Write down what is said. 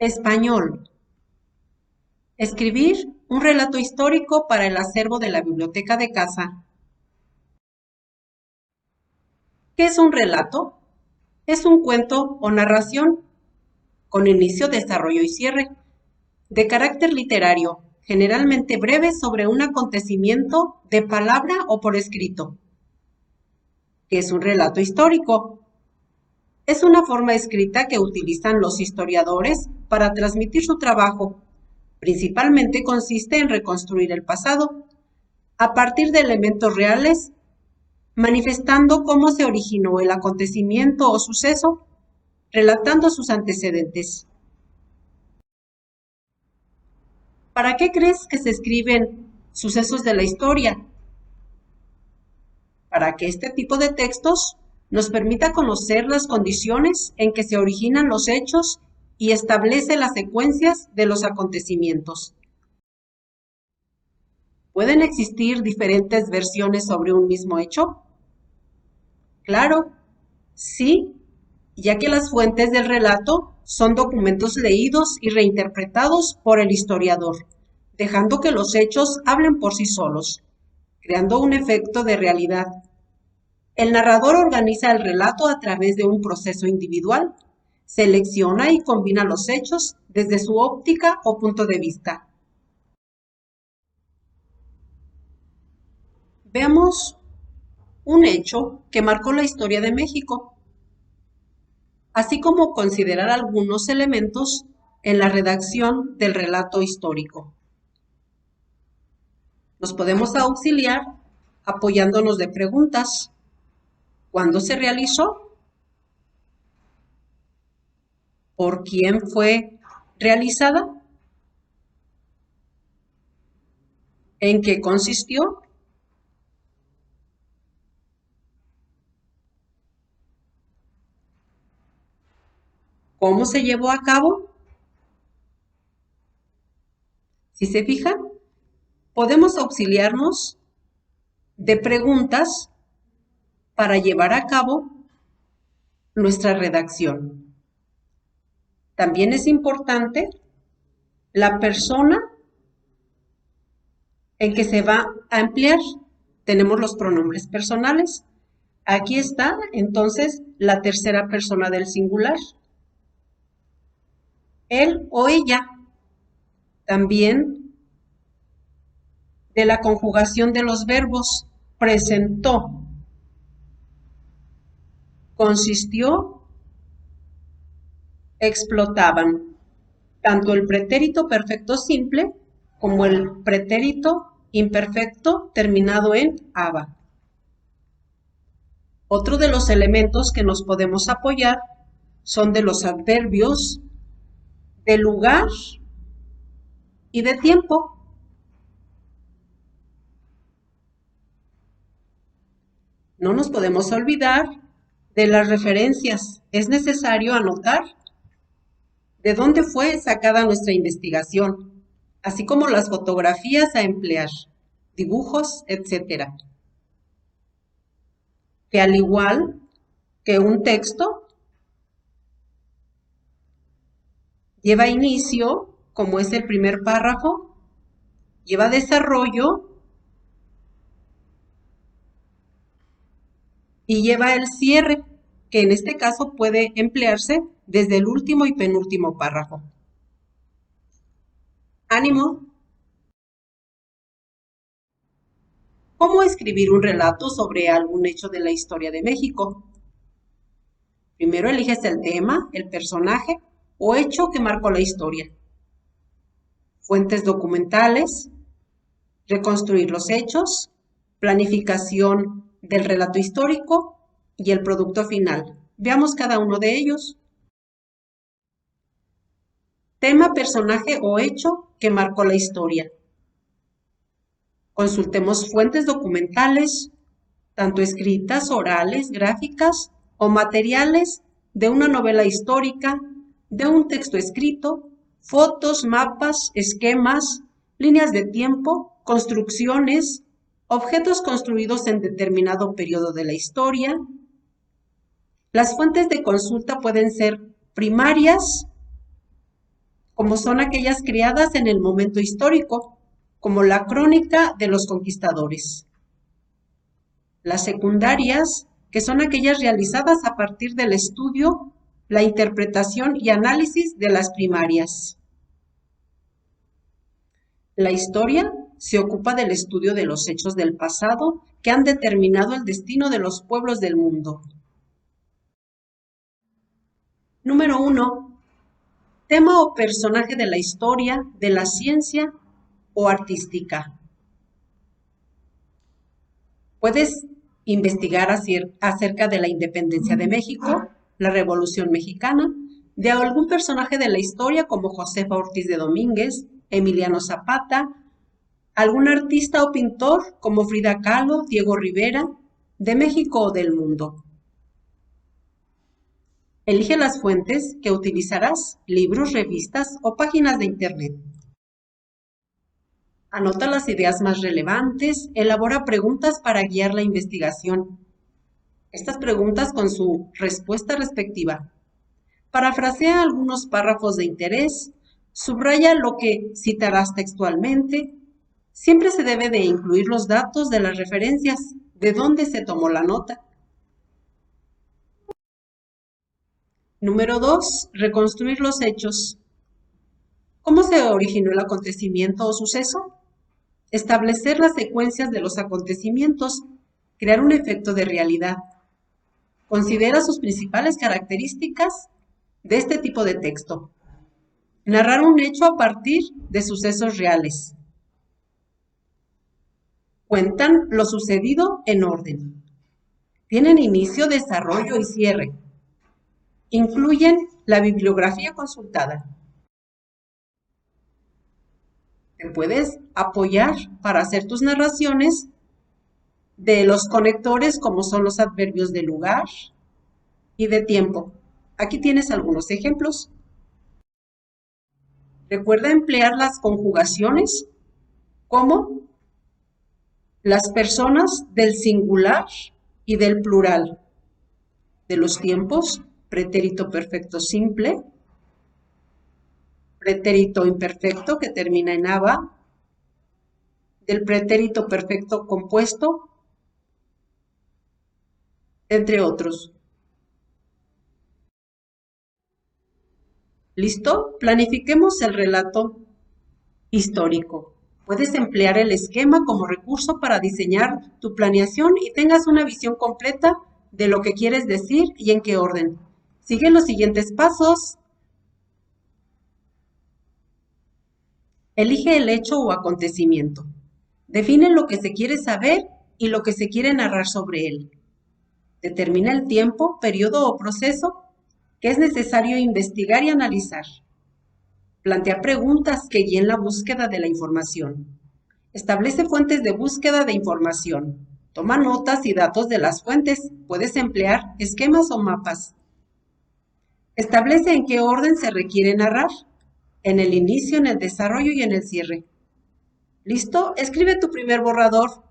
Español. Escribir un relato histórico para el acervo de la biblioteca de casa. ¿Qué es un relato? Es un cuento o narración con inicio, desarrollo y cierre, de carácter literario, generalmente breve sobre un acontecimiento de palabra o por escrito. ¿Qué es un relato histórico? Es una forma escrita que utilizan los historiadores para transmitir su trabajo. Principalmente consiste en reconstruir el pasado, a partir de elementos reales, manifestando cómo se originó el acontecimiento o suceso, relatando sus antecedentes. ¿Para qué crees que se escriben sucesos de la historia? Para que este tipo de textos nos permita conocer las condiciones en que se originan los hechos y establece las secuencias de los acontecimientos. ¿Pueden existir diferentes versiones sobre un mismo hecho? Claro, sí, ya que las fuentes del relato son documentos leídos y reinterpretados por el historiador, dejando que los hechos hablen por sí solos, creando un efecto de realidad. El narrador organiza el relato a través de un proceso individual, selecciona y combina los hechos desde su óptica o punto de vista. Veamos un hecho que marcó la historia de México, así como considerar algunos elementos en la redacción del relato histórico. Nos podemos auxiliar apoyándonos de preguntas. ¿Cuándo se realizó? ¿Por quién fue realizada? ¿En qué consistió? ¿Cómo se llevó a cabo? Si se fijan, podemos auxiliarnos de preguntas para llevar a cabo nuestra redacción. También es importante la persona en que se va a emplear. Tenemos los pronombres personales. Aquí está, entonces, la tercera persona del singular. Él o ella. También de la conjugación de los verbos. Presentó, consistió, explotaban. Tanto el pretérito perfecto simple como el pretérito imperfecto terminado en aba. Otro de los elementos que nos podemos apoyar son de los adverbios de lugar y de tiempo. No nos podemos olvidar de las referencias. Es necesario anotar de dónde fue sacada nuestra investigación, así como las fotografías a emplear, dibujos, etc. Que al igual que un texto, lleva inicio, como es el primer párrafo, lleva desarrollo y lleva el cierre, que en este caso puede emplearse desde el último y penúltimo párrafo. ¡Ánimo! ¿Cómo escribir un relato sobre algún hecho de la historia de México? Primero eliges el tema, el personaje o hecho que marcó la historia. Fuentes documentales, reconstruir los hechos, planificación del relato histórico y el producto final. Veamos cada uno de ellos. Tema, personaje o hecho que marcó la historia. Consultemos fuentes documentales, tanto escritas, orales, gráficas o materiales de una novela histórica, de un texto escrito, fotos, mapas, esquemas, líneas de tiempo, construcciones, objetos construidos en determinado periodo de la historia. Las fuentes de consulta pueden ser primarias como son aquellas creadas en el momento histórico, como la crónica de los conquistadores. Las secundarias, que son aquellas realizadas a partir del estudio, la interpretación y análisis de las primarias. La historia se ocupa del estudio de los hechos del pasado que han determinado el destino de los pueblos del mundo. Número 1. Tema o personaje de la historia, de la ciencia o artística. Puedes investigar acerca de la independencia de México, la Revolución Mexicana, de algún personaje de la historia como Josefa Ortiz de Domínguez, Emiliano Zapata, algún artista o pintor como Frida Kahlo, Diego Rivera, de México o del mundo. Elige las fuentes que utilizarás, libros, revistas o páginas de internet. Anota las ideas más relevantes, elabora preguntas para guiar la investigación. Estas preguntas con su respuesta respectiva. Parafrasea algunos párrafos de interés, subraya lo que citarás textualmente. Siempre se debe de incluir los datos de las referencias, de dónde se tomó la nota. Número 2. Reconstruir los hechos. ¿Cómo se originó el acontecimiento o suceso? Establecer las secuencias de los acontecimientos, crear un efecto de realidad. Considera sus principales características de este tipo de texto. Narrar un hecho a partir de sucesos reales. Cuentan lo sucedido en orden. Tienen inicio, desarrollo y cierre. Incluyen la bibliografía consultada. Te puedes apoyar para hacer tus narraciones de los conectores como son los adverbios de lugar y de tiempo. Aquí tienes algunos ejemplos. Recuerda emplear las conjugaciones como las personas del singular y del plural, de los tiempos, pretérito perfecto simple, pretérito imperfecto que termina en aba, del pretérito perfecto compuesto, entre otros. ¿Listo? Planifiquemos el relato histórico. Puedes emplear el esquema como recurso para diseñar tu planeación y tengas una visión completa de lo que quieres decir y en qué orden. Sigue los siguientes pasos. Elige el hecho o acontecimiento. Define lo que se quiere saber y lo que se quiere narrar sobre él. Determina el tiempo, periodo o proceso que es necesario investigar y analizar. Plantea preguntas que guíen la búsqueda de la información. Establece fuentes de búsqueda de información. Toma notas y datos de las fuentes. Puedes emplear esquemas o mapas. Establece en qué orden se requiere narrar. En el inicio, en el desarrollo y en el cierre. ¿Listo? Escribe tu primer borrador.